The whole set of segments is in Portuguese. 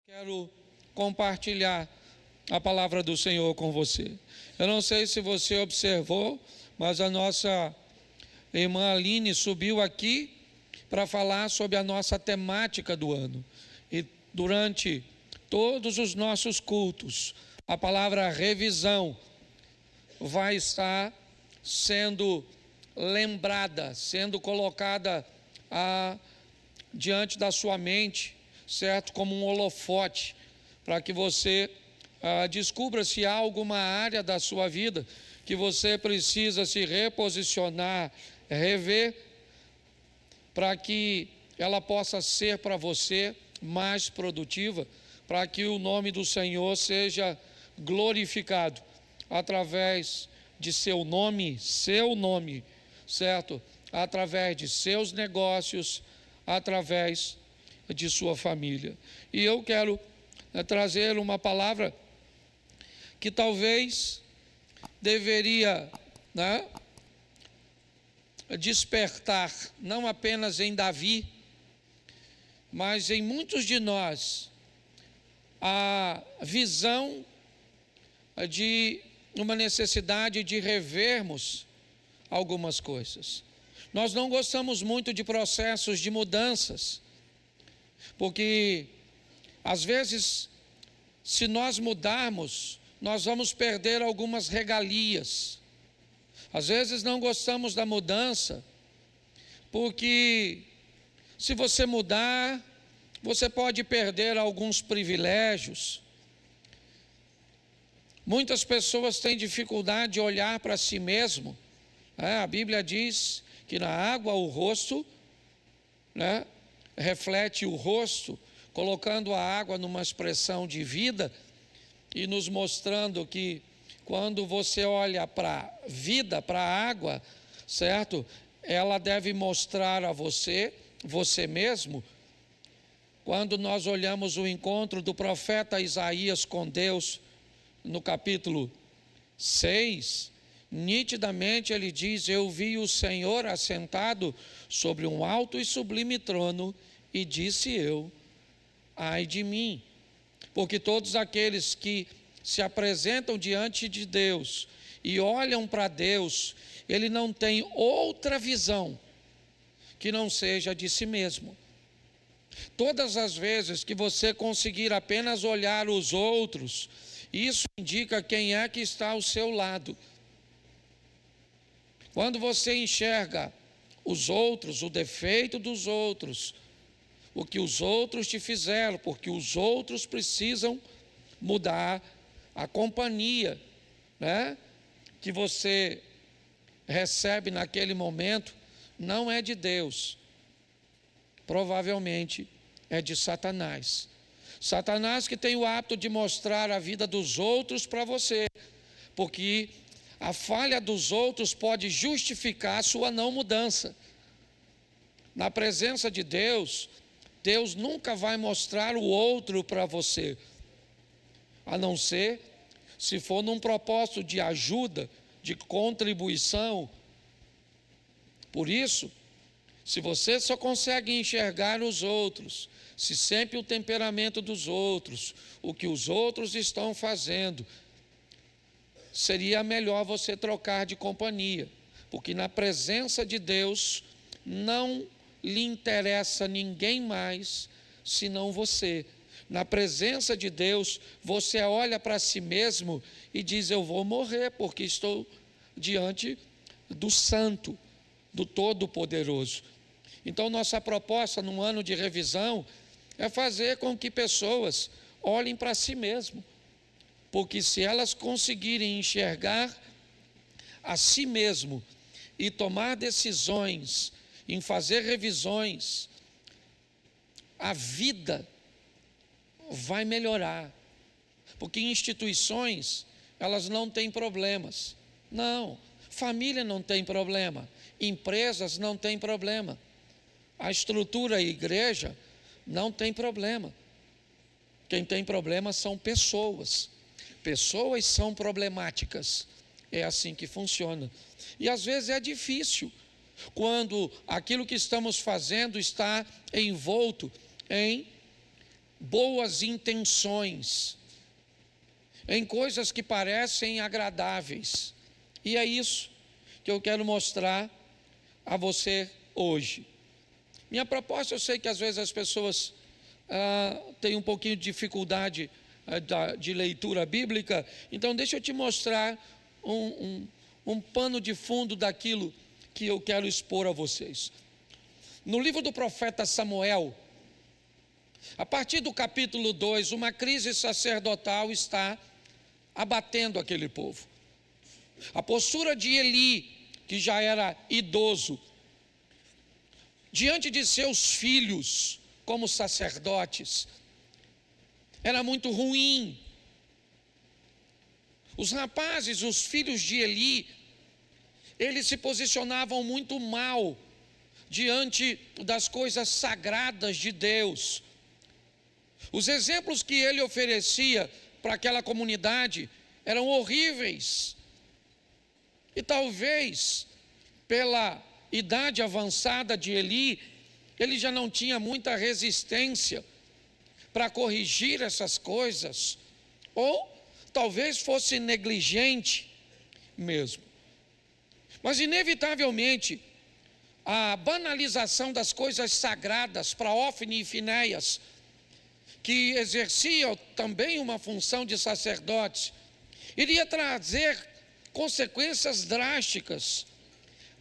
Quero compartilhar a palavra do Senhor com você. Eu não sei se você observou, mas a nossa irmã Aline subiu aqui para falar sobre a nossa temática do ano. E durante todos os nossos cultos, a palavra revisão vai estar sendo lembrada, sendo colocada diante da sua mente, certo? Como um holofote, para que você descubra se há alguma área da sua vida que você precisa se reposicionar, rever, para que ela possa ser para você mais produtiva, para que o nome do Senhor seja glorificado através de seu nome, certo? Através de seus negócios, através de sua família. E eu quero trazer uma palavra que talvez deveria despertar, não apenas em Davi, mas em muitos de nós, a visão de uma necessidade de revermos algumas coisas. Nós não gostamos muito de processos de mudanças, porque às vezes, se nós mudarmos, nós vamos perder algumas regalias. Às vezes não gostamos da mudança, porque se você mudar, você pode perder alguns privilégios. Muitas pessoas têm dificuldade de olhar para si mesmo. A Bíblia diz que na água o rosto, reflete o rosto, colocando a água numa expressão de vida e nos mostrando que quando você olha para a vida, para a água, certo? Ela deve mostrar a você mesmo. Quando nós olhamos o encontro do profeta Isaías com Deus, no capítulo 6, nitidamente ele diz: eu vi o Senhor assentado sobre um alto e sublime trono, e disse eu, ai de mim, porque todos aqueles que se apresentam diante de Deus e olham para Deus, ele não tem outra visão que não seja de si mesmo. Todas as vezes que você conseguir apenas olhar os outros, isso indica quem é que está ao seu lado. Quando você enxerga os outros, o defeito dos outros, o que os outros te fizeram, porque os outros precisam mudar, a companhia, que você recebe naquele momento não é de Deus, provavelmente é de Satanás. Satanás que tem o hábito de mostrar a vida dos outros para você, porque a falha dos outros pode justificar a sua não mudança. Na presença de Deus, Deus nunca vai mostrar o outro para você, a não ser se for num propósito de ajuda, de contribuição. Por isso, se você só consegue enxergar os outros, se sempre o temperamento dos outros, o que os outros estão fazendo, seria melhor você trocar de companhia, porque na presença de Deus não lhe interessa ninguém mais senão você. Na presença de Deus, você olha para si mesmo e diz: eu vou morrer, porque estou diante do Santo, do Todo-Poderoso. Então, nossa proposta num ano de revisão é fazer com que pessoas olhem para si mesmo, porque se elas conseguirem enxergar a si mesmo e tomar decisões, em fazer revisões, a vida vai melhorar, porque instituições, elas não têm problemas. Não, família não tem problema, empresas não têm problema, a estrutura, a igreja, não tem problema. Quem tem problema são pessoas. Pessoas são problemáticas. É assim que funciona. E às vezes é difícil, quando aquilo que estamos fazendo está envolto em boas intenções em coisas que parecem agradáveis. E é isso que eu quero mostrar a você hoje. Minha proposta, eu sei que às vezes as pessoas têm um pouquinho de dificuldade de leitura bíblica, então deixa eu te mostrar um pano de fundo daquilo que eu quero expor a vocês. No livro do profeta Samuel, a partir do capítulo 2, uma crise sacerdotal está abatendo aquele povo. A postura de Eli, que já era idoso, diante de seus filhos como sacerdotes, era muito ruim. Os rapazes, os filhos de Eli, eles se posicionavam muito mal diante das coisas sagradas de Deus. Os exemplos que ele oferecia para aquela comunidade eram horríveis. E talvez, pela idade avançada de Eli, ele já não tinha muita resistência para corrigir essas coisas, ou talvez fosse negligente mesmo. Mas inevitavelmente, a banalização das coisas sagradas para Ófni e Finéias, que exerciam também uma função de sacerdotes, iria trazer consequências drásticas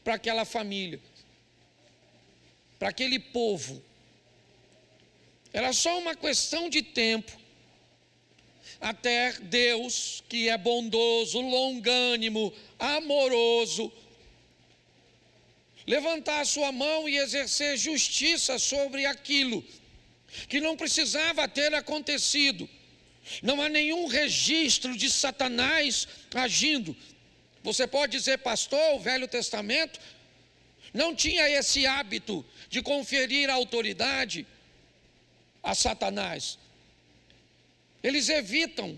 para aquela família, para aquele povo. Era só uma questão de tempo até Deus, que é bondoso, longânimo, amoroso, levantar a sua mão e exercer justiça sobre aquilo que não precisava ter acontecido. Não há nenhum registro de Satanás agindo. Você pode dizer, pastor, o Velho Testamento não tinha esse hábito de conferir autoridade a Satanás. Eles evitam,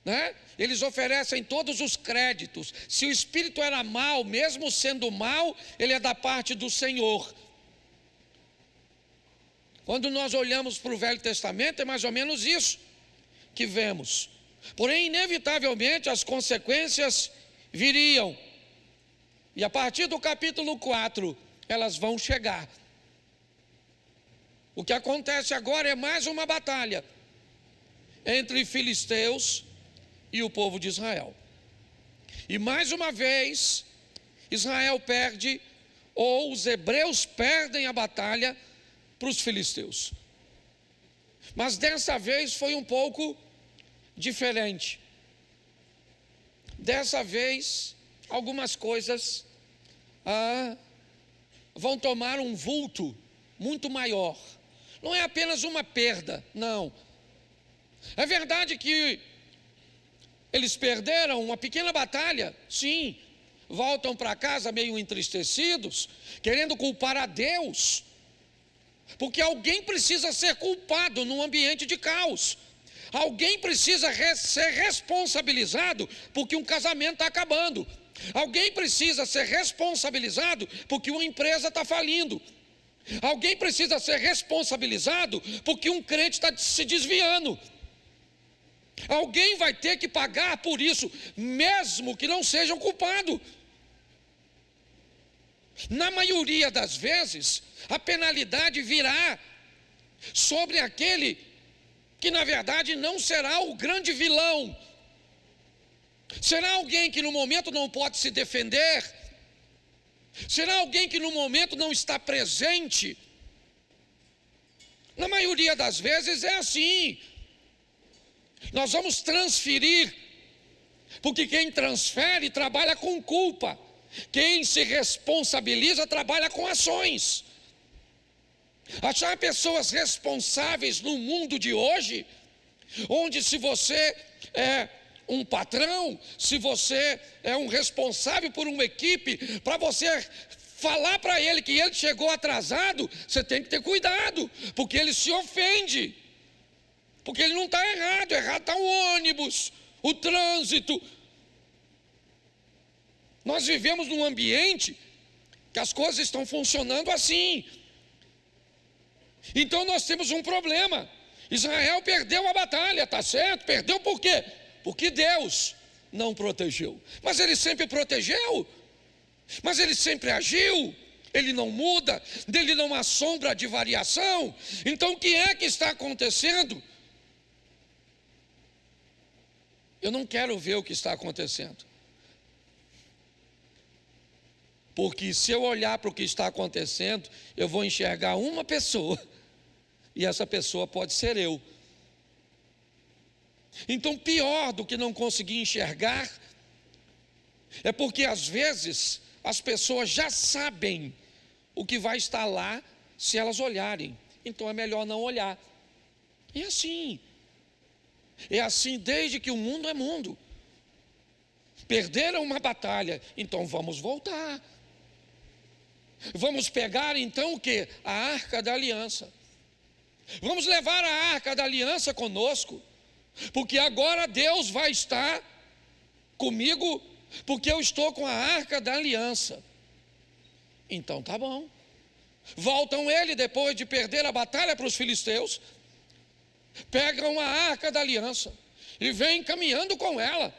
né? Eles oferecem todos os créditos. Se o espírito era mau, mesmo sendo mau, ele é da parte do Senhor. Quando nós olhamos para o Velho Testamento, é mais ou menos isso que vemos. Porém, inevitavelmente, as consequências viriam. E a partir do capítulo 4, elas vão chegar. O que acontece agora é mais uma batalha entre filisteus e o povo de Israel. E mais uma vez, Israel perde, ou os hebreus perdem a batalha para os filisteus. Mas dessa vez foi um pouco diferente. Dessa vez, algumas coisas vão tomar um vulto muito maior. Não é apenas uma perda, não. É verdade que eles perderam uma pequena batalha, sim. Voltam para casa meio entristecidos, querendo culpar a Deus. Porque alguém precisa ser culpado num ambiente de caos. Alguém precisa ser responsabilizado porque um casamento está acabando. Alguém precisa ser responsabilizado porque uma empresa está falindo. Alguém precisa ser responsabilizado porque um crente está se desviando. Alguém vai ter que pagar por isso, mesmo que não seja o culpado. Na maioria das vezes, a penalidade virá sobre aquele que na verdade não será o grande vilão. Será alguém que no momento não pode se defender. Será alguém que no momento não está presente. Na maioria das vezes é assim. Nós vamos transferir, porque quem transfere trabalha com culpa. Quem se responsabiliza trabalha com ações. Achar pessoas responsáveis no mundo de hoje, onde se você é um patrão, se você é um responsável por uma equipe, para você falar para ele que ele chegou atrasado, você tem que ter cuidado, porque ele se ofende, porque ele não está errado está o ônibus, o trânsito. Nós vivemos num ambiente que as coisas estão funcionando assim. Então nós temos um problema. Israel perdeu a batalha, tá certo? Perdeu por quê? Porque Deus não protegeu. Mas ele sempre protegeu. Mas ele sempre agiu. Ele não muda, dele não há sombra de variação. Então o que é que está acontecendo? Eu não quero ver o que está acontecendo. Porque se eu olhar para o que está acontecendo, eu vou enxergar uma pessoa. E essa pessoa pode ser eu. Então, pior do que não conseguir enxergar, é porque às vezes as pessoas já sabem o que vai estar lá se elas olharem. Então é melhor não olhar. E assim. É assim desde que o mundo é mundo. Perderam uma batalha, então vamos voltar. Vamos pegar então o quê? A Arca da Aliança. Vamos levar a Arca da Aliança conosco, porque agora Deus vai estar comigo, porque eu estou com a Arca da Aliança. Então tá bom. Voltam ele depois de perder a batalha para os filisteus, pegam a Arca da Aliança e vêm caminhando com ela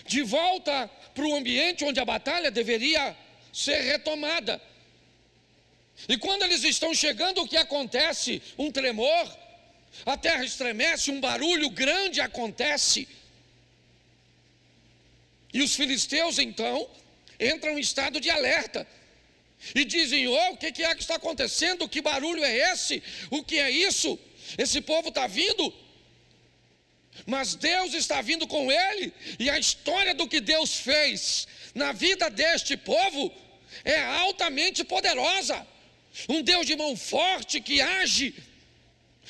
de volta para o ambiente onde a batalha deveria ser retomada. E quando eles estão chegando, o que acontece? Um tremor, a terra estremece, um barulho grande acontece. E os filisteus então entram em estado de alerta e dizem: oh, o que é que está acontecendo? Que barulho é esse? O que é isso? Esse povo está vindo, mas Deus está vindo com ele. E a história do que Deus fez na vida deste povo é altamente poderosa. Um Deus de mão forte que age,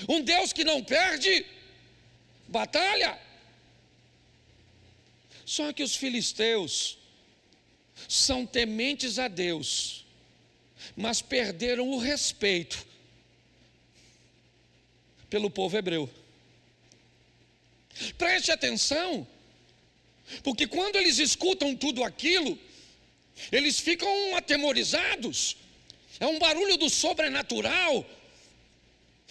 um Deus que não perde batalha. Só que os filisteus são tementes a Deus, mas perderam o respeito pelo povo hebreu. Preste atenção, porque quando eles escutam tudo aquilo, eles ficam atemorizados. É um barulho do sobrenatural,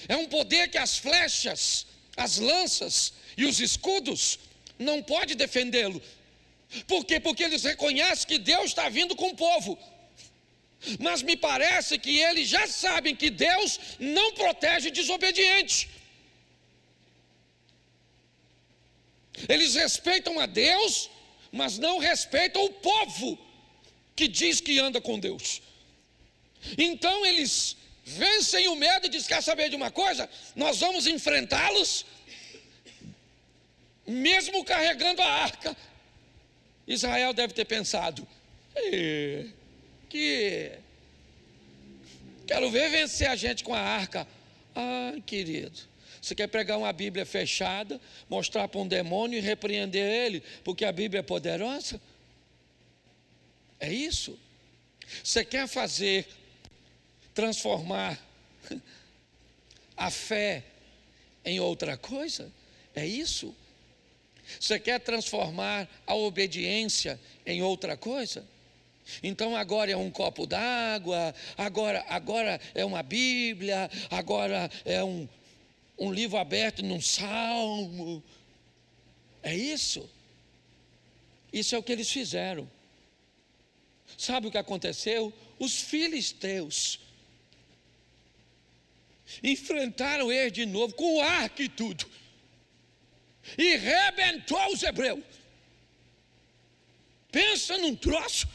é um poder que as flechas, as lanças e os escudos não pode defendê-lo. Por quê? Porque eles reconhecem que Deus está vindo com o povo. Mas me parece que eles já sabem que Deus não protege desobediente. Eles respeitam a Deus, mas não respeitam o povo que diz que anda com Deus. Então eles vencem o medo e dizem: quer saber de uma coisa? Nós vamos enfrentá-los, mesmo carregando a arca. Israel deve ter pensado: quero ver vencer a gente com a arca. Ah, querido, você quer pegar uma Bíblia fechada, mostrar para um demônio e repreender ele, porque a Bíblia é poderosa? É isso? Você quer transformar a fé em outra coisa? É isso? Você quer transformar a obediência em outra coisa? Então agora é um copo d'água, agora é uma Bíblia, agora é um livro aberto num salmo. É isso? Isso é o que eles fizeram. Sabe o que aconteceu? Os filisteus enfrentaram eles de novo, com arco e tudo, e rebentou os hebreus. Pensa num troço.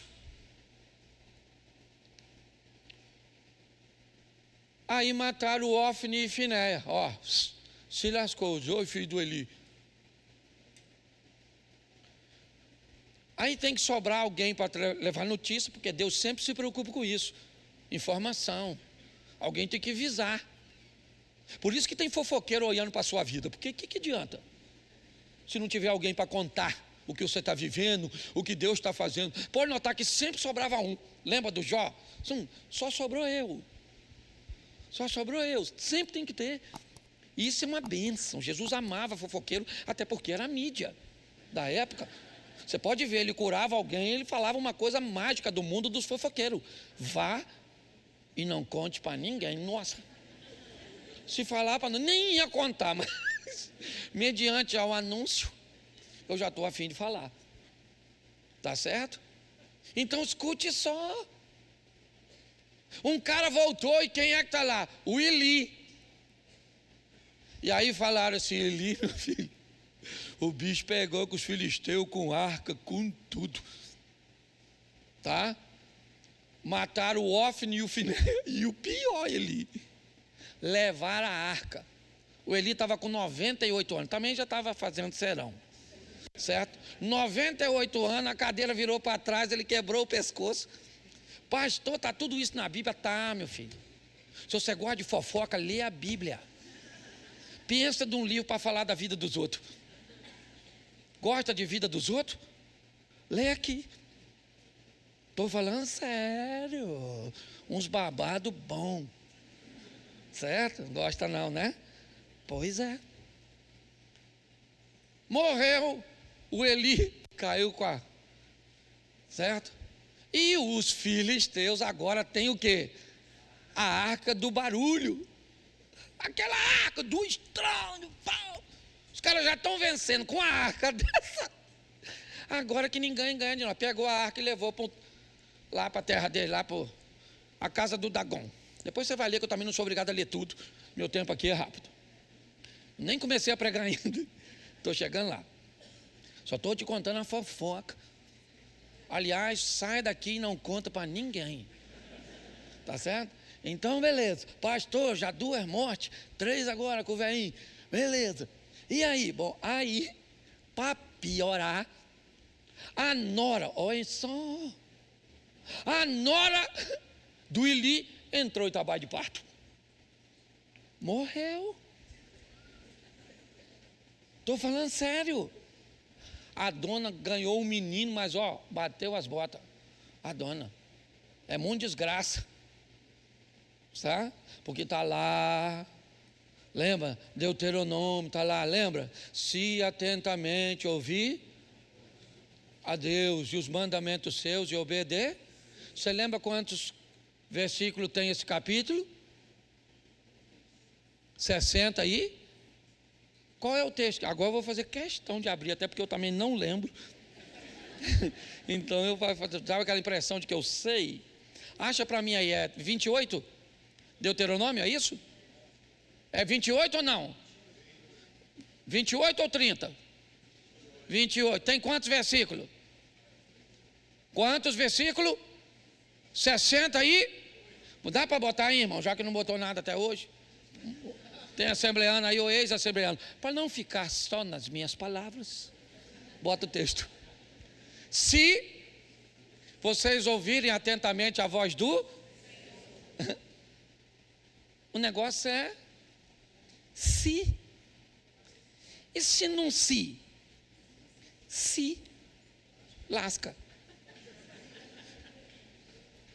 Aí mataram o Ofni e Finéia. Ó, se lascou, Zoe, filho do Eli. Aí tem que sobrar alguém para levar notícia, porque Deus sempre se preocupa com isso. Informação. Alguém tem que avisar. Por isso que tem fofoqueiro olhando para a sua vida. Porque o que adianta? Se não tiver alguém para contar o que você está vivendo, o que Deus está fazendo. Pode notar que sempre sobrava um. Lembra do Jó? Só sobrou eu. Só sobrou eu. Sempre tem que ter. Isso é uma bênção. Jesus amava fofoqueiro, até porque era a mídia da época. Você pode ver, ele curava alguém, ele falava uma coisa mágica do mundo dos fofoqueiros: vá e não conte para ninguém. Nossa, Se falar para não, nem ia contar, mas mediante ao anúncio, eu já estou a fim de falar. Tá certo? Então escute só. Um cara voltou e quem é que está lá? O Eli. E aí falaram assim, Eli, meu filho, o bicho pegou com os filisteus, com arca, com tudo. Tá? Mataram o Ofni e o Finéias, e o pior, Eli, levaram a arca. O Eli estava com 98 anos, também já estava fazendo serão, certo? 98 anos, a cadeira virou para trás, ele quebrou o pescoço. Pastor, está tudo isso na Bíblia? Tá, meu filho. Se você gosta de fofoca, lê a Bíblia. Pensa de um livro para falar da vida dos outros. Gosta de vida dos outros? Lê aqui. Estou falando sério. Uns babados bons. Certo? Não gosta não, né? Pois é. Morreu o Eli, caiu com a... Certo? E os filisteus agora têm o quê? A arca do barulho. Aquela arca do estrondo. Os caras já estão vencendo com a arca dessa. Agora que ninguém ganha de nós. Pegou a arca e levou lá para a terra dele, lá para a casa do Dagon. Depois você vai ler, que eu também não sou obrigado a ler tudo. Meu tempo aqui é rápido. Nem comecei a pregar ainda. Estou chegando lá. Só estou te contando a fofoca. Aliás, sai daqui e não conta para ninguém. Tá certo? Então, beleza. Pastor, já 2 mortes, 3 agora com o velhinho. Beleza. E aí? Bom, aí, para piorar, a nora, olha só, a nora do Eli entrou em trabalho de parto. Morreu. Estou falando sério. A dona ganhou um menino, mas bateu as botas. A dona. É muito desgraça. Tá? Porque está lá. Lembra? Deuteronômio está lá, lembra? Se atentamente ouvir a Deus e os mandamentos seus e obedecer. Você lembra quantos versículos tem esse capítulo? 60 aí? Qual é o texto? Agora eu vou fazer questão de abrir, até porque eu também não lembro. Então eu vou dar aquela impressão de que eu sei. Acha para mim aí, é 28? Deuteronômio, é isso? É 28 ou não? 28 ou 30? 28. Tem quantos versículos? Quantos versículos? 60 aí? Dá para botar aí, irmão, já que não botou nada até hoje? Tem assembleano aí, ou ex-assembleano. Para não ficar só nas minhas palavras, bota o texto. Se vocês ouvirem atentamente a voz do... O negócio é se. E se não se? Se lasca.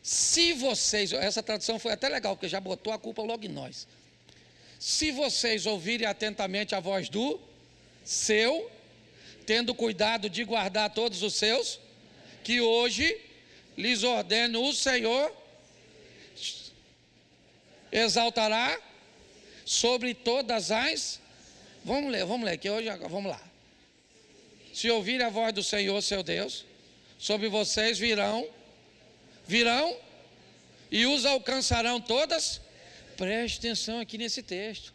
Se vocês... Essa tradução foi até legal, porque já botou a culpa logo em nós. Se vocês ouvirem atentamente a voz do seu, tendo cuidado de guardar todos os seus, que hoje lhes ordeno o Senhor, exaltará sobre todas as... Vamos ler, que hoje, vamos lá. Se ouvirem a voz do Senhor, seu Deus, sobre vocês virão e os alcançarão todas. Preste atenção aqui nesse texto.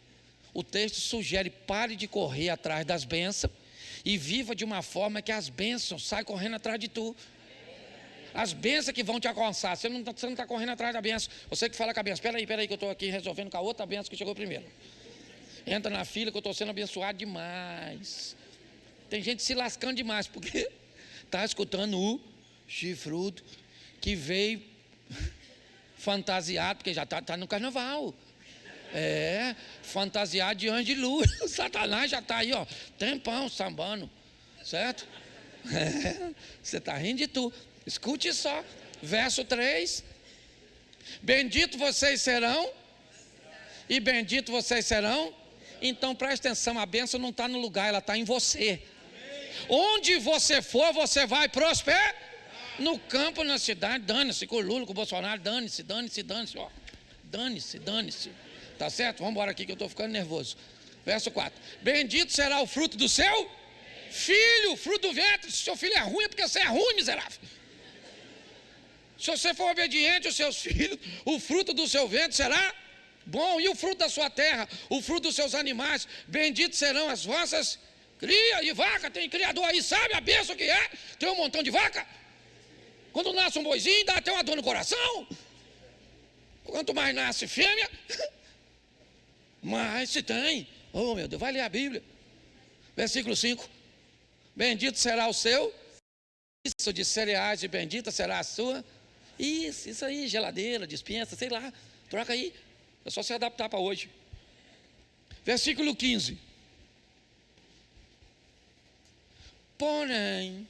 O texto sugere: pare de correr atrás das bênçãos e viva de uma forma que as bênçãos saiam correndo atrás de tu. As bênçãos que vão te alcançar. Você não está correndo atrás da bênção. Você que fala com a bênção: espera aí que eu estou aqui resolvendo com a outra bênção que chegou primeiro. Entra na fila que eu estou sendo abençoado demais. Tem gente se lascando demais porque está escutando o chifrudo que veio fantasiado, porque já está no carnaval. Fantasiado de anjo de luz. O Satanás já está aí, tempão sambando, certo? Você está rindo de tu. Escute só, verso 3. Bendito vocês serão, e bendito vocês serão. Então preste atenção, a bênção não está no lugar, ela está em você. Onde você for, você vai prosperar. No campo, na cidade, dane-se com o Lula, com o Bolsonaro, dane-se. Dane-se. tá certo? Vamos embora aqui que eu estou ficando nervoso. Verso 4. Bendito será o fruto do seu filho, fruto do ventre. Se seu filho é ruim, é porque você é ruim, miserável. Se você for obediente aos seus filhos, o fruto do seu ventre será bom. E o fruto da sua terra, o fruto dos seus animais. Benditos serão as vossas cria de vaca. Tem criador aí, sabe a bênção que é? Tem um montão de vaca. Quando nasce um boizinho, dá até uma dor no coração. Quanto mais nasce fêmea, mais se tem. Oh meu Deus, vai ler a Bíblia. Versículo 5. Bendito será o seu isso de cereais e bendita será a sua. Isso aí, geladeira, despensa, sei lá. Troca aí. É só se adaptar para hoje. Versículo 15. Porém,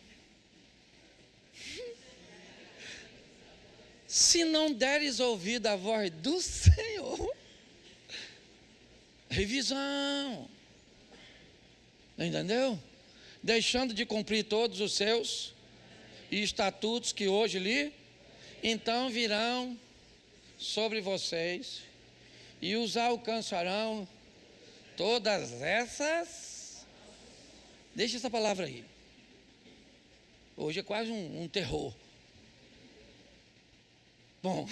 se não deres ouvido à voz do Senhor, revisão, entendeu? Deixando de cumprir todos os seus estatutos que hoje lhe, então virão sobre vocês e os alcançarão todas essas. Deixa essa palavra aí. Hoje é quase um terror. Bom,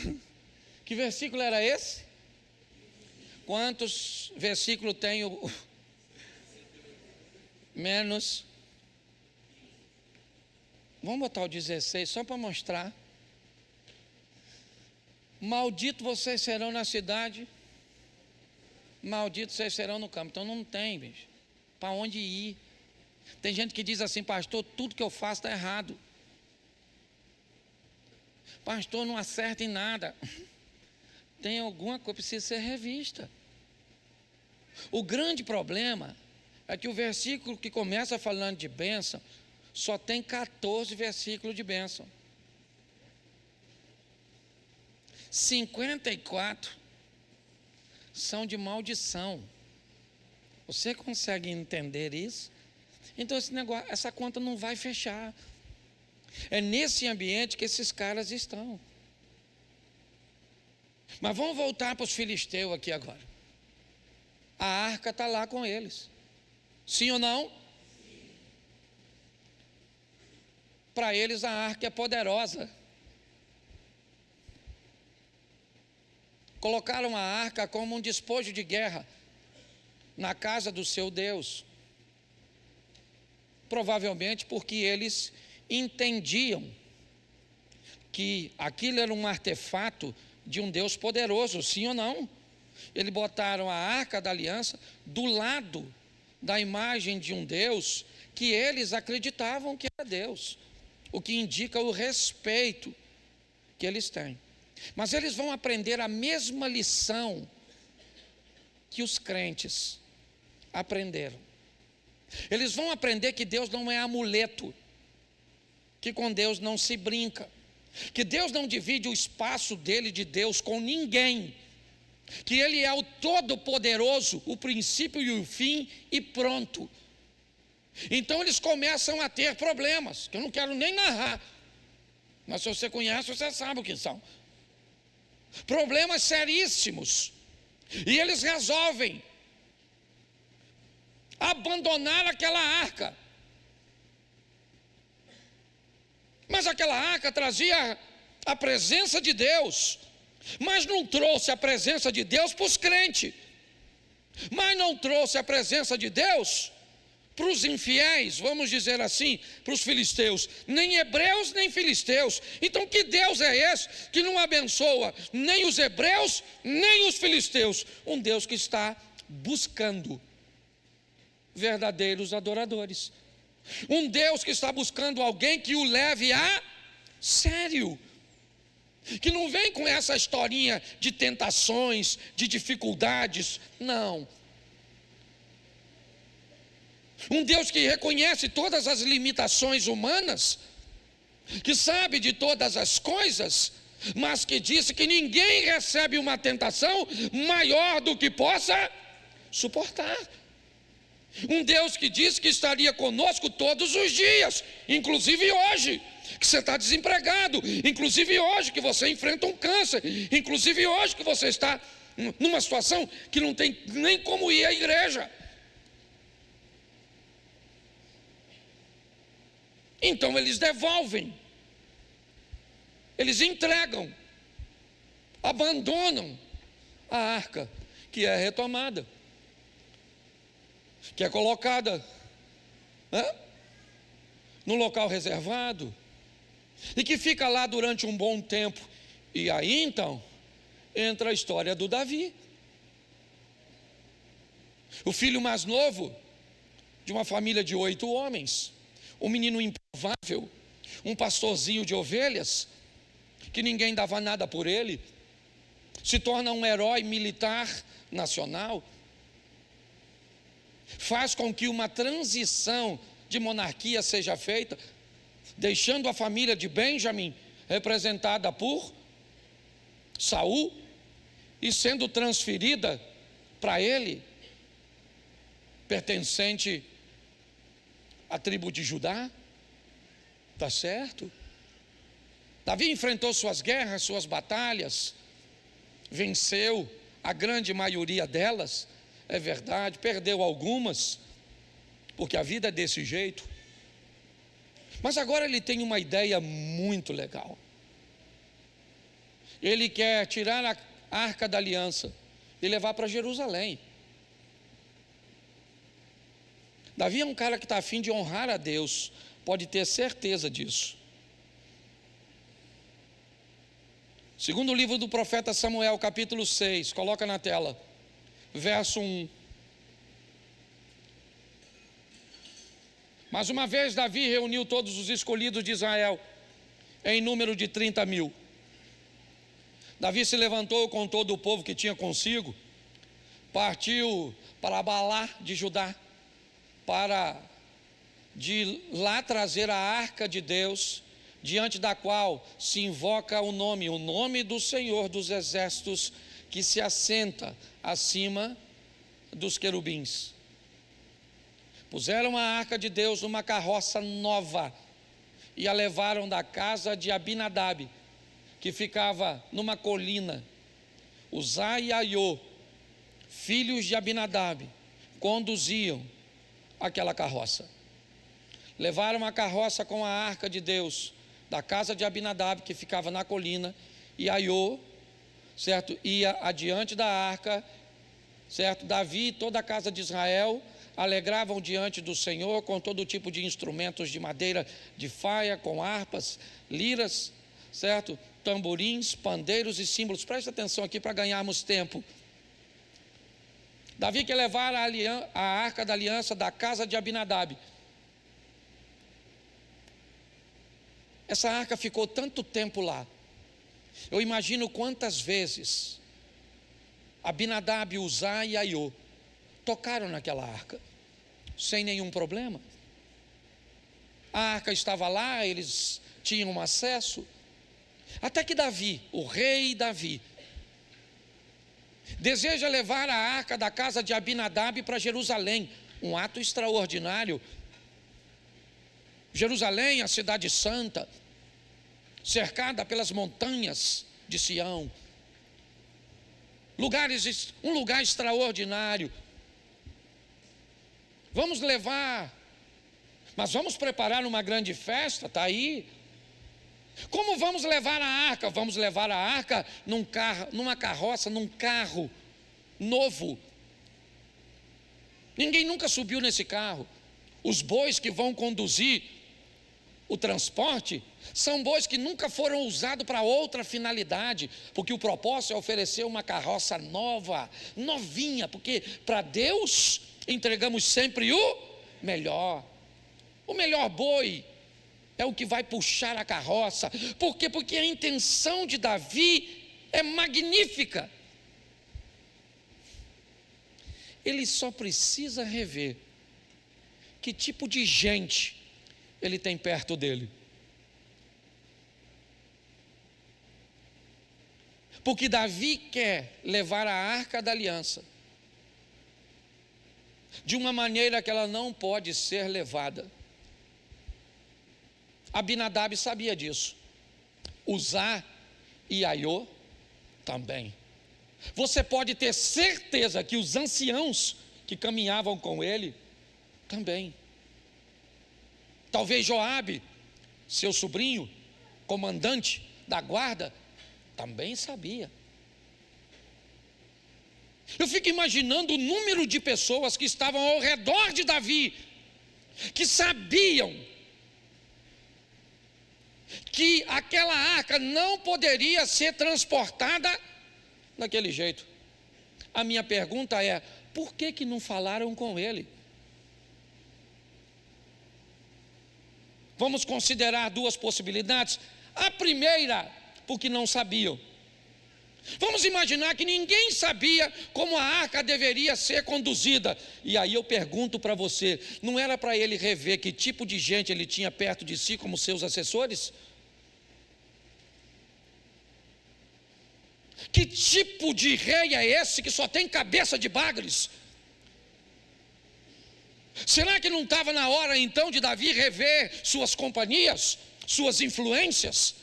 que versículo era esse? Quantos versículos tem o menos? Vamos botar o 16 só para mostrar. Maldito vocês serão na cidade, maldito vocês serão no campo. Então não tem, bicho, para onde ir. Tem gente que diz assim: pastor, tudo que eu faço está errado. Pastor, não acerta em nada. Tem alguma coisa que precisa ser revista. O grande problema é que o versículo que começa falando de bênção só tem 14 versículos de bênção. 54 são de maldição. Você consegue entender isso? Então essa conta não vai fechar. É nesse ambiente que esses caras estão. Mas vamos voltar para os filisteus aqui agora. A arca está lá com eles. Sim ou não? Para eles a arca é poderosa. Colocaram a arca como um despojo de guerra na casa do seu Deus. Provavelmente porque eles entendiam que aquilo era um artefato de um Deus poderoso, sim ou não? Eles botaram a arca da aliança do lado da imagem de um Deus que eles acreditavam que era Deus, o que indica o respeito que eles têm. Mas eles vão aprender a mesma lição que os crentes aprenderam. Eles vão aprender que Deus não é amuleto, que com Deus não se brinca, que Deus não divide o espaço dele de Deus com ninguém, que Ele é o Todo-Poderoso, o princípio e o fim e pronto. Então eles começam a ter problemas, que eu não quero nem narrar, mas se você conhece, você sabe o que são. Problemas seríssimos. E eles resolvem abandonar aquela arca. Mas aquela arca trazia a presença de Deus, mas não trouxe a presença de Deus para os crentes, mas não trouxe a presença de Deus para os infiéis, vamos dizer assim, para os filisteus, nem hebreus nem filisteus. Então que Deus é esse que não abençoa nem os hebreus nem os filisteus? Um Deus que está buscando verdadeiros adoradores, um Deus que está buscando alguém que o leve a sério, que não vem com essa historinha de tentações, de dificuldades, não. Um Deus que reconhece todas as limitações humanas, que sabe de todas as coisas, mas que disse que ninguém recebe uma tentação maior do que possa suportar. Um Deus que disse que estaria conosco todos os dias, inclusive hoje, que você está desempregado, inclusive hoje que você enfrenta um câncer, inclusive hoje que você está numa situação que não tem nem como ir à igreja. Então eles devolvem, eles entregam, abandonam a arca, que é retomada, que é colocada no local reservado, e que fica lá durante um bom tempo. E aí então entra a história do Davi, o filho mais novo de uma família de 8 homens, um menino improvável, um pastorzinho de ovelhas, que ninguém dava nada por ele, se torna um herói militar nacional, faz com que uma transição de monarquia seja feita, deixando a família de Benjamim representada por Saul e sendo transferida para ele, pertencente à tribo de Judá. Está certo? Davi enfrentou suas guerras, suas batalhas, venceu a grande maioria delas, é verdade, perdeu algumas, porque a vida é desse jeito. Mas agora ele tem uma ideia muito legal. Ele quer tirar a arca da aliança e levar para Jerusalém. Davi é um cara que está a fim de honrar a Deus, pode ter certeza disso. Segundo o livro do profeta Samuel, capítulo 6, coloca na tela, verso 1. Mas uma vez Davi reuniu todos os escolhidos de Israel, em número de 30.000. Davi se levantou com todo o povo que tinha consigo, partiu para Balá de Judá, para de lá trazer a arca de Deus, diante da qual se invoca o nome do Senhor dos exércitos, que se assenta acima dos querubins. Puseram a arca de Deus numa carroça nova e a levaram da casa de Abinadab, que ficava numa colina. Uzá e Aiô, filhos de Abinadab, conduziam aquela carroça. Levaram a carroça com a arca de Deus da casa de Abinadab, que ficava na colina, e Aiô, certo, ia adiante da arca, certo. Davi e toda a casa de Israel alegravam diante do Senhor com todo tipo de instrumentos de madeira, de faia, com harpas, liras, certo, tamborins, pandeiros e símbolos. Presta atenção aqui para ganharmos tempo. Davi quer levar a arca da aliança da casa de Abinadab. Essa arca ficou tanto tempo lá. Eu imagino quantas vezes Abinadab, Uzá e Aiô tocaram naquela arca, sem nenhum problema. A arca estava lá, eles tinham acesso. Até que Davi, o rei Davi, deseja levar a arca da casa de Abinadab para Jerusalém, um ato extraordinário. Jerusalém, a cidade santa, cercada pelas montanhas de Sião, um lugar extraordinário. Vamos levar, mas vamos preparar uma grande festa, está aí. Como vamos levar a arca? Vamos levar a arca num carro, numa carroça, num carro novo. Ninguém nunca subiu nesse carro. Os bois que vão conduzir o transporte são bois que nunca foram usados para outra finalidade, porque o propósito é oferecer uma carroça nova, novinha, porque para Deus entregamos sempre o melhor boi é o que vai puxar a carroça. Por quê? Porque a intenção de Davi é magnífica. Ele só precisa rever que tipo de gente ele tem perto dele. Porque Davi quer levar a arca da aliança de uma maneira que ela não pode ser levada. Abinadab sabia disso. Uzá e Aiô também. Você pode ter certeza que os anciãos que caminhavam com ele também. Talvez Joabe, seu sobrinho, comandante da guarda, também sabia. Eu fico imaginando o número de pessoas que estavam ao redor de Davi, que sabiam que aquela arca não poderia ser transportada daquele jeito. A minha pergunta é: por que não falaram com ele? Vamos considerar duas possibilidades. A primeira, porque não sabiam. Vamos imaginar que ninguém sabia como a arca deveria ser conduzida. E aí eu pergunto para você: não era para ele rever que tipo de gente ele tinha perto de si como seus assessores? Que tipo de rei é esse que só tem cabeça de bagres? Será que não estava na hora então de Davi rever suas companhias, suas influências?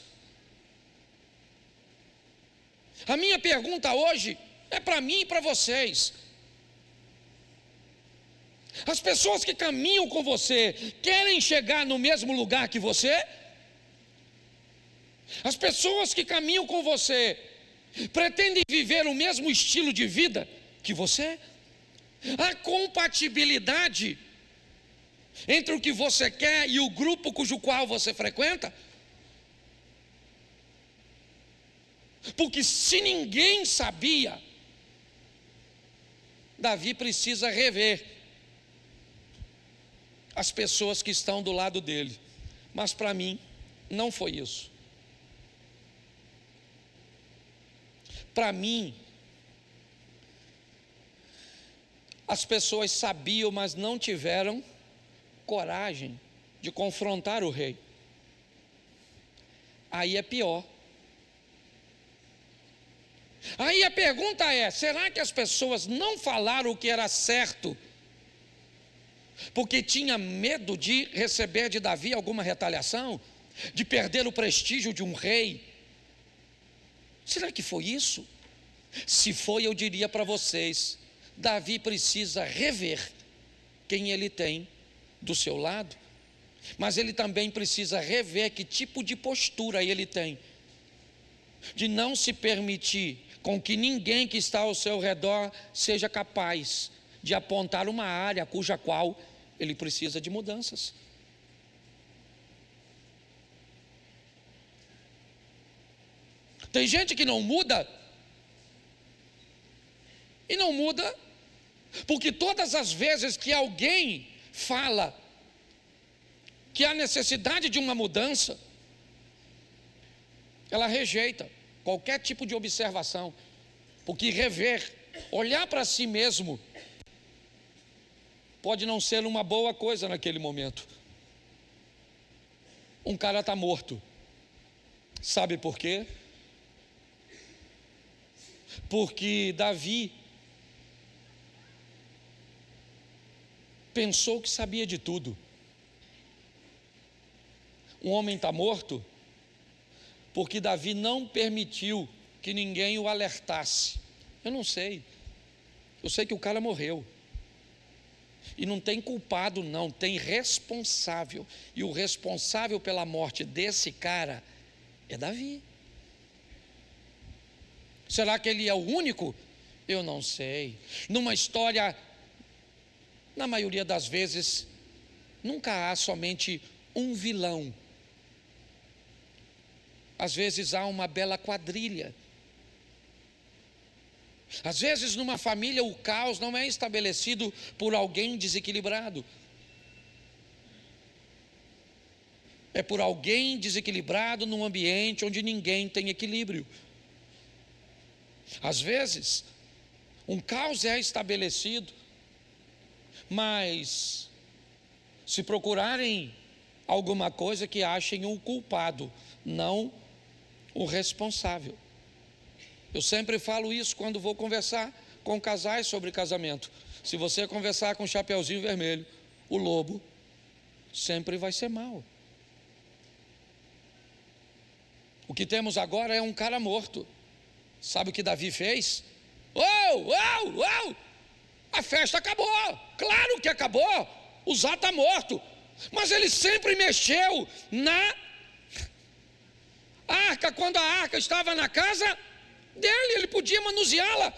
A minha pergunta hoje é para mim e para vocês. As pessoas que caminham com você querem chegar no mesmo lugar que você? As pessoas que caminham com você pretendem viver o mesmo estilo de vida que você? A compatibilidade entre o que você quer e o grupo cujo qual você frequenta? Porque se ninguém sabia, Davi precisa rever as pessoas que estão do lado dele. Mas para mim, não foi isso. Para mim, as pessoas sabiam, mas não tiveram coragem de confrontar o rei. Aí é pior. Aí a pergunta é: será que as pessoas não falaram o que era certo porque tinha medo de receber de Davi alguma retaliação, de perder o prestígio de um rei? Será que foi isso? Se foi, eu diria para vocês: Davi precisa rever quem ele tem do seu lado, mas ele também precisa rever que tipo de postura ele tem, de não se permitir com que ninguém que está ao seu redor seja capaz de apontar uma área cuja qual ele precisa de mudanças. Tem gente que não muda, e não muda porque todas as vezes que alguém fala que há necessidade de uma mudança, ela rejeita qualquer tipo de observação, porque rever, olhar para si mesmo, pode não ser uma boa coisa naquele momento. Um cara está morto, sabe por quê? Porque Davi pensou que sabia de tudo. Um homem está morto porque Davi não permitiu que ninguém o alertasse. Eu não sei. Eu sei que o cara morreu. E não tem culpado não, tem responsável. E o responsável pela morte desse cara é Davi. Será que ele é o único? Eu não sei. Numa história, na maioria das vezes, nunca há somente um vilão. Às vezes há uma bela quadrilha. Às vezes numa família o caos não é estabelecido por alguém desequilibrado. É por alguém desequilibrado num ambiente onde ninguém tem equilíbrio. Às vezes, um caos é estabelecido, mas se procurarem alguma coisa que achem o culpado, não o responsável. Eu sempre falo isso quando vou conversar com casais sobre casamento. Se você conversar com o Chapeuzinho Vermelho, o lobo sempre vai ser mau. O que temos agora é um cara morto. Sabe o que Davi fez? A festa acabou, claro que acabou, Uzá está morto, mas ele sempre mexeu na arca, quando a arca estava na casa dele, ele podia manuseá-la,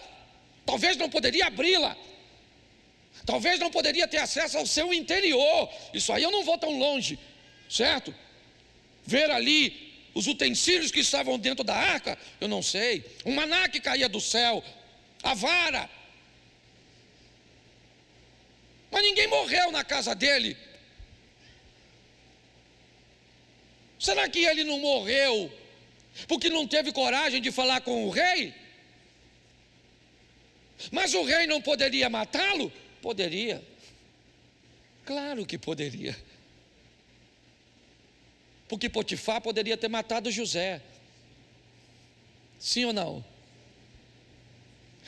talvez não poderia abri-la, talvez não poderia ter acesso ao seu interior, isso aí eu não vou tão longe, certo? Ver ali os utensílios que estavam dentro da arca, eu não sei, o maná que caía do céu, a vara, mas ninguém morreu na casa dele. Será que ele não morreu porque não teve coragem de falar com o rei? Mas o rei não poderia matá-lo? Poderia, claro que poderia, porque Potifar poderia ter matado José, sim ou não?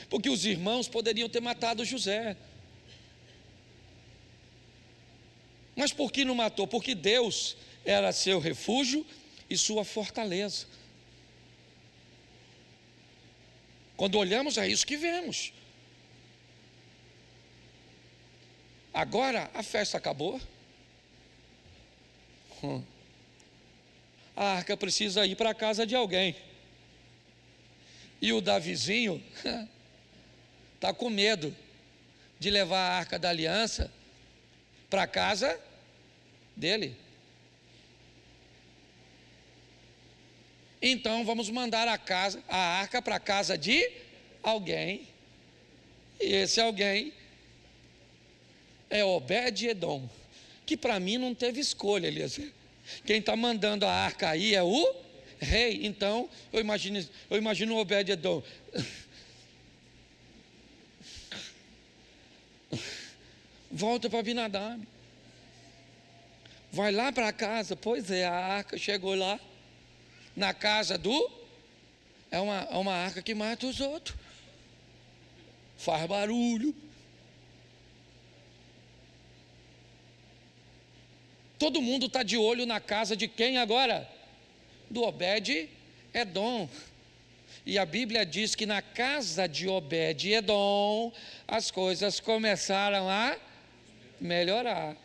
Porque os irmãos poderiam ter matado José, mas por que não matou? Porque Deus era seu refúgio e sua fortaleza. Quando olhamos, é isso que vemos. Agora a festa acabou. A arca precisa ir para a casa de alguém. E o Davizinho está com medo de levar a arca da aliança para a casa dele. Então vamos mandar a arca para a casa de alguém. E esse alguém é Obed-Edom, que para mim não teve escolha, Eliezer. Quem está mandando a arca aí é o rei. Então eu imagino o Obed-Edom. Volta para Abinadab, vai lá para casa. Pois é, a arca chegou lá na casa do, é uma arca que mata os outros, faz barulho. Todo mundo está de olho na casa de quem agora? Do Obed-Edom. E a Bíblia diz que na casa de Obed-Edom as coisas começaram a melhorar,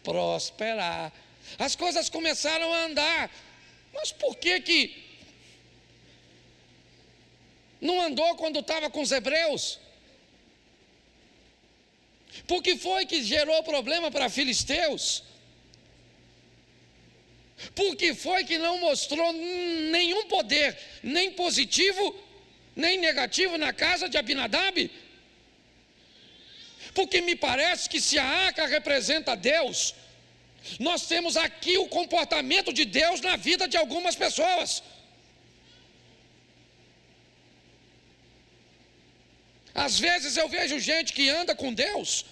prosperar. As coisas começaram a andar. Mas por que não andou quando estava com os hebreus? Por que foi que gerou problema para filisteus? Por que foi que não mostrou nenhum poder, nem positivo, nem negativo na casa de Abinadab? Porque me parece que se a arca representa Deus, nós temos aqui o comportamento de Deus na vida de algumas pessoas. Às vezes eu vejo gente que anda com Deus,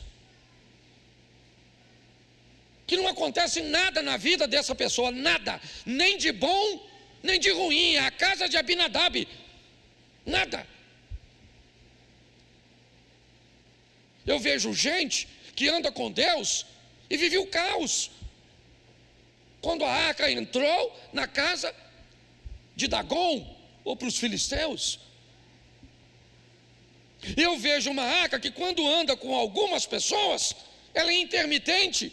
que não acontece nada na vida dessa pessoa, nada, nem de bom, nem de ruim. É a casa de Abinadab, nada. Eu vejo gente que anda com Deus e vive o caos. Quando a arca entrou na casa de Dagon, ou para os filisteus, eu vejo uma arca que quando anda com algumas pessoas, ela é intermitente.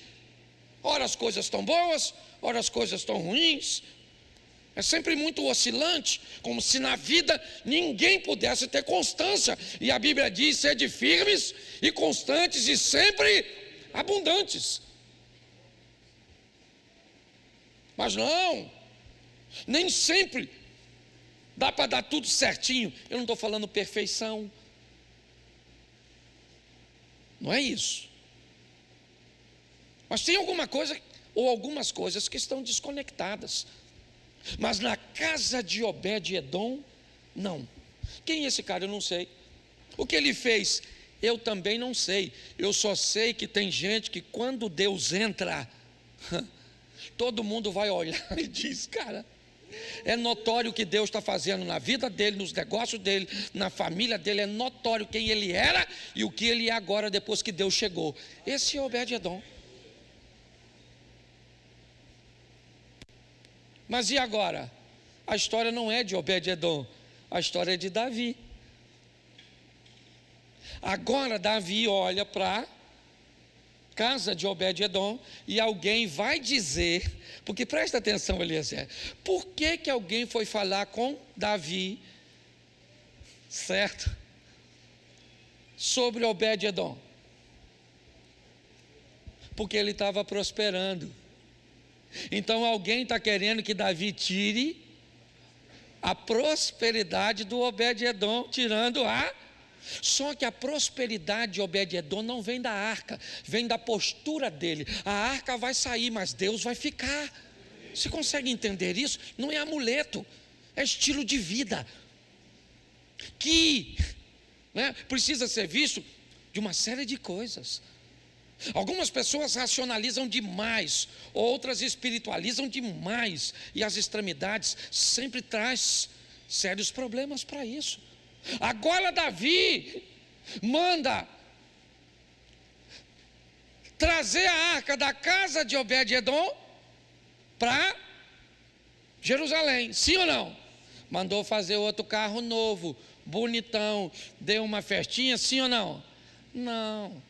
Ora as coisas estão boas, ora as coisas estão ruins. É sempre muito oscilante, como se na vida ninguém pudesse ter constância. E a Bíblia diz: sede firmes e constantes e sempre abundantes. Mas não, nem sempre dá para dar tudo certinho. Eu não estou falando perfeição, não é isso. Mas tem alguma coisa, ou algumas coisas que estão desconectadas. Mas na casa de Obed-Edom, não. Quem é esse cara? Eu não sei. O que ele fez? Eu também não sei. Eu só sei que tem gente que quando Deus entra, todo mundo vai olhar e diz: cara, é notório o que Deus está fazendo na vida dele, nos negócios dele, na família dele. É notório quem ele era e o que ele é agora depois que Deus chegou. Esse é Obed-Edom. Mas e agora? A história não é de Obed-Edom, a história é de Davi. Agora Davi olha para a casa de Obed-edom e alguém vai dizer, porque presta atenção, Eliezer, por que alguém foi falar com Davi, certo? Sobre Obed-edom? Porque ele estava prosperando. Então alguém está querendo que Davi tire a prosperidade do Obed-edom, tirando a... Só que a prosperidade de Obed-edom não vem da arca, vem da postura dele. A arca vai sair, mas Deus vai ficar. Você consegue entender isso? Não é amuleto, é estilo de vida, que precisa ser visto de uma série de coisas. Algumas pessoas racionalizam demais, outras espiritualizam demais, e as extremidades sempre traz sérios problemas para isso. Agora Davi manda trazer a arca da casa de Obed-edom para Jerusalém, sim ou não? Mandou fazer outro carro novo, bonitão, deu uma festinha, sim ou não? Não,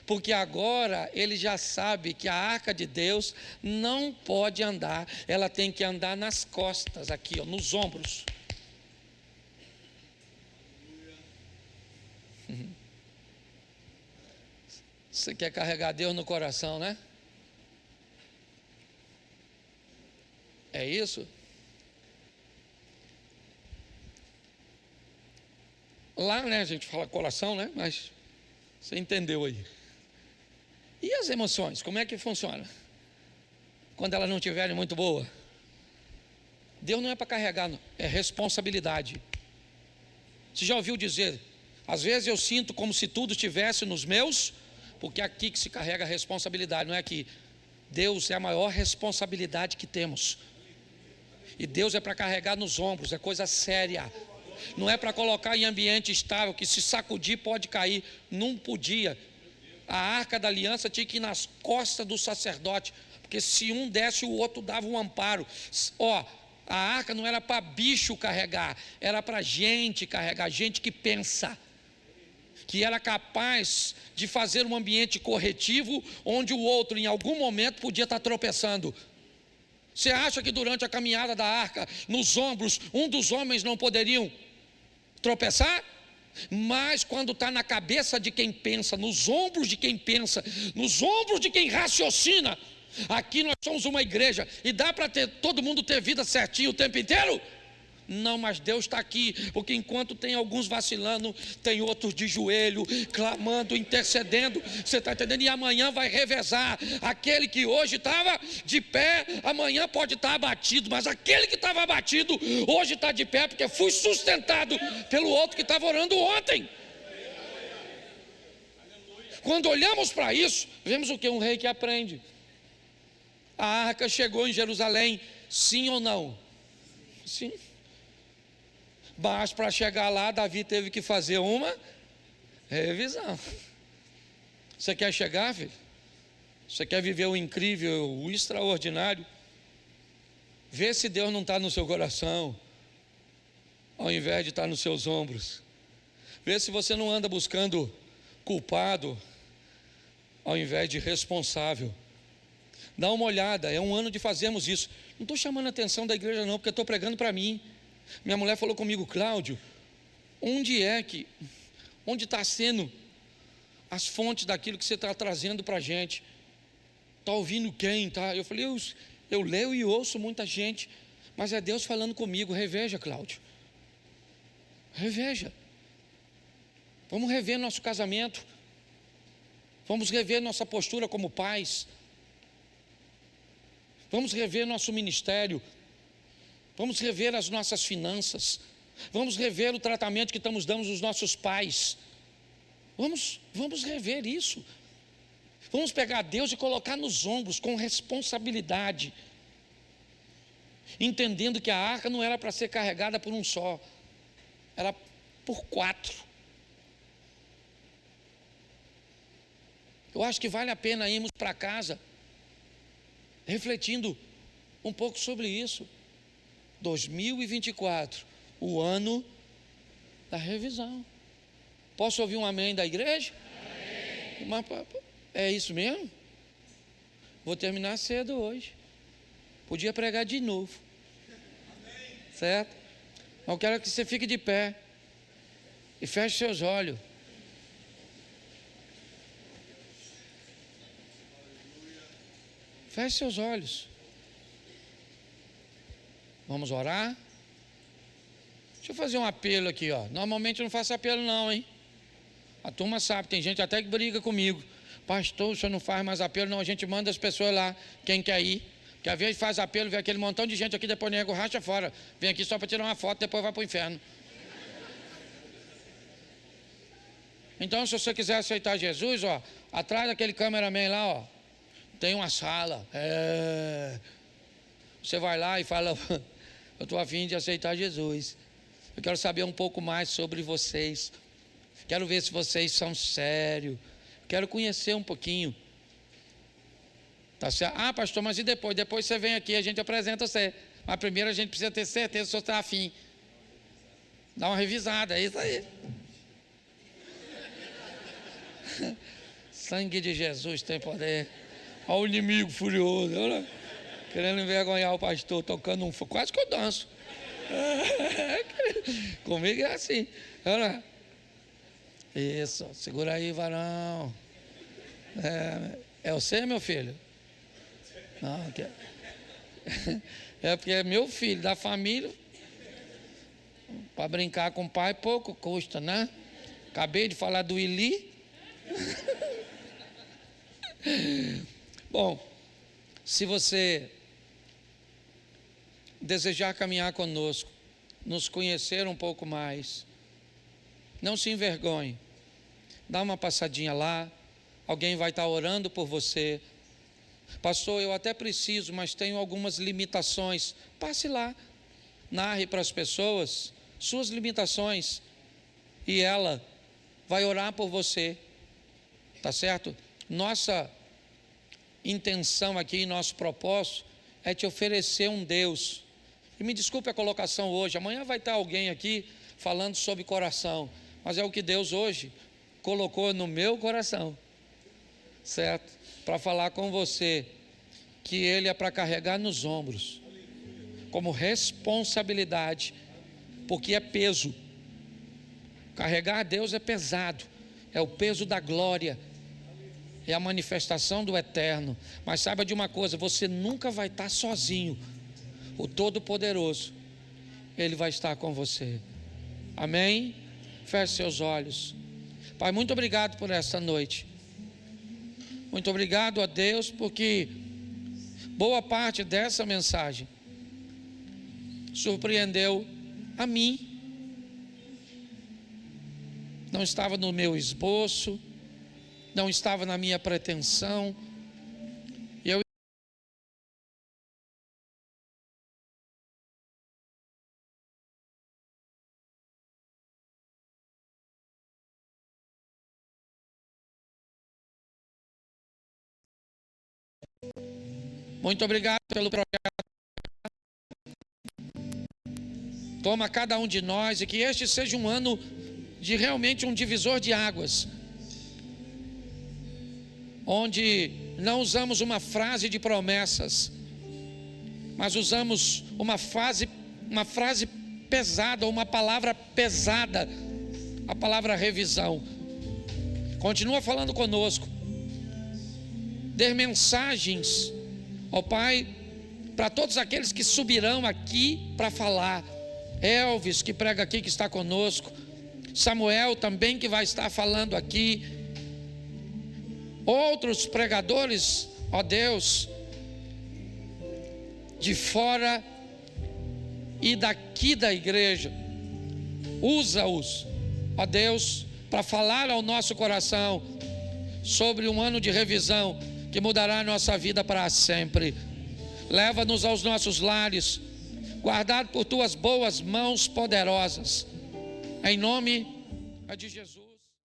porque agora ele já sabe que a arca de Deus não pode andar, ela tem que andar nas costas, aqui, nos ombros. Você quer carregar Deus no coração, né? É isso? Lá, a gente fala coração, mas você entendeu aí. E as emoções, como é que funciona? Quando elas não estiverem muito boas? Deus não é para carregar, não. É responsabilidade. Você já ouviu dizer, às vezes eu sinto como se tudo estivesse nos meus, porque é aqui que se carrega a responsabilidade, não é aqui. Deus é a maior responsabilidade que temos. E Deus é para carregar nos ombros, é coisa séria. Não é para colocar em ambiente estável, que se sacudir pode cair. Não podia. A arca da aliança tinha que ir nas costas do sacerdote, porque se um desse, o outro dava um amparo. A arca não era para bicho carregar, era para gente carregar, gente que pensa, que era capaz de fazer um ambiente corretivo, onde o outro em algum momento podia estar tropeçando. Você acha que durante a caminhada da arca, nos ombros, um dos homens não poderiam tropeçar? Mas quando está na cabeça de quem pensa, nos ombros de quem pensa, nos ombros de quem raciocina, aqui nós somos uma igreja, e dá para todo mundo ter vida certinho o tempo inteiro? Não, mas Deus está aqui, porque enquanto tem alguns vacilando, tem outros de joelho, clamando, intercedendo, você está entendendo? E amanhã vai revezar, aquele que hoje estava de pé, amanhã pode estar abatido, mas aquele que estava abatido, hoje está de pé, porque fui sustentado pelo outro que estava orando ontem. Quando olhamos para isso, vemos o que? Um rei que aprende. A arca chegou em Jerusalém, sim ou não? Sim. Mas para chegar lá, Davi teve que fazer uma revisão. Você quer chegar, filho? Você quer viver o incrível, o extraordinário? Vê se Deus não está no seu coração, ao invés de estar nos seus ombros. Vê se você não anda buscando culpado, ao invés de responsável. Dá uma olhada, é um ano de fazermos isso. Não estou chamando a atenção da igreja não, porque estou pregando para mim. Minha mulher falou comigo, Cláudio, onde está sendo as fontes daquilo que você está trazendo para a gente? Está ouvindo quem? Tá? Eu falei, eu leio e ouço muita gente, mas é Deus falando comigo. Reveja, Cláudio, reveja. Vamos rever nosso casamento, vamos rever nossa postura como pais, vamos rever nosso ministério, vamos rever as nossas finanças, vamos rever o tratamento que estamos dando aos nossos pais. Vamos rever isso. Vamos pegar Deus e colocar nos ombros com responsabilidade, entendendo que a arca não era para ser carregada por um só, era por 4. Eu acho que vale a pena irmos para casa refletindo um pouco sobre isso. 2024, o ano da revisão. Posso ouvir um amém da igreja? Amém. Mas, é isso mesmo? Vou terminar cedo hoje. Podia pregar de novo. Certo? Mas eu quero que você fique de pé e feche seus olhos. Feche seus olhos. Vamos orar. Deixa eu fazer um apelo aqui, ó. Normalmente eu não faço apelo não, hein? A turma sabe, tem gente até que briga comigo. Pastor, o senhor não faz mais apelo? Não, a gente manda as pessoas lá, quem quer ir. Porque às vezes faz apelo, vê aquele montão de gente aqui, depois nego racha fora. Vem aqui só para tirar uma foto, depois vai para o inferno. Então, se você quiser aceitar Jesus, ó, atrás daquele cameraman lá, ó, tem uma sala. Você vai lá e fala, eu estou a fim de aceitar Jesus. Eu quero saber um pouco mais sobre vocês. Quero ver se vocês são sérios. Quero conhecer um pouquinho. Tá certo? Ah, pastor, mas e depois? Depois você vem aqui, a gente apresenta você. Mas primeiro a gente precisa ter certeza se você está afim. Dá uma revisada, é isso aí. Sangue de Jesus tem poder. Olha o inimigo furioso, olha, querendo envergonhar o pastor, tocando um fogo. Quase que eu danço. Comigo é assim. Olha. Isso, segura aí, varão. É você, meu filho? Não, é porque é meu filho, da família. Para brincar com o pai, pouco custa, né? Acabei de falar do Ili. Bom, se você desejar caminhar conosco, nos conhecer um pouco mais, não se envergonhe. Dá uma passadinha lá, alguém vai estar orando por você. Pastor, eu até preciso, mas tenho algumas limitações. Passe lá, narre para as pessoas suas limitações e ela vai orar por você, tá certo? Nossa intenção aqui, nosso propósito é te oferecer um Deus. E me desculpe a colocação hoje, amanhã vai estar alguém aqui falando sobre coração, mas é o que Deus hoje colocou no meu coração, certo? Para falar com você que Ele é para carregar nos ombros, como responsabilidade, porque é peso. Carregar a Deus é pesado, é o peso da glória, é a manifestação do eterno. Mas saiba de uma coisa, você nunca vai estar sozinho. O Todo-Poderoso, Ele vai estar com você. Amém? Feche seus olhos. Pai, muito obrigado por esta noite. Muito obrigado a Deus, porque boa parte dessa mensagem surpreendeu a mim. Não estava no meu esboço, não estava na minha pretensão. Muito obrigado pelo projeto. Toma cada um de nós e que este seja um ano de realmente um divisor de águas, onde não usamos uma frase de promessas, mas usamos uma frase pesada, uma palavra pesada, a palavra revisão. Continua falando conosco, dê mensagens, ó Pai, para todos aqueles que subirão aqui para falar. Elvis, que prega aqui, que está conosco. Samuel também, que vai estar falando aqui. Outros pregadores, ó Deus, de fora e daqui da igreja. Usa-os, ó Deus, para falar ao nosso coração sobre um ano de revisão que mudará a nossa vida para sempre. Leva-nos aos nossos lares, guardado por tuas boas mãos poderosas, em nome de Jesus.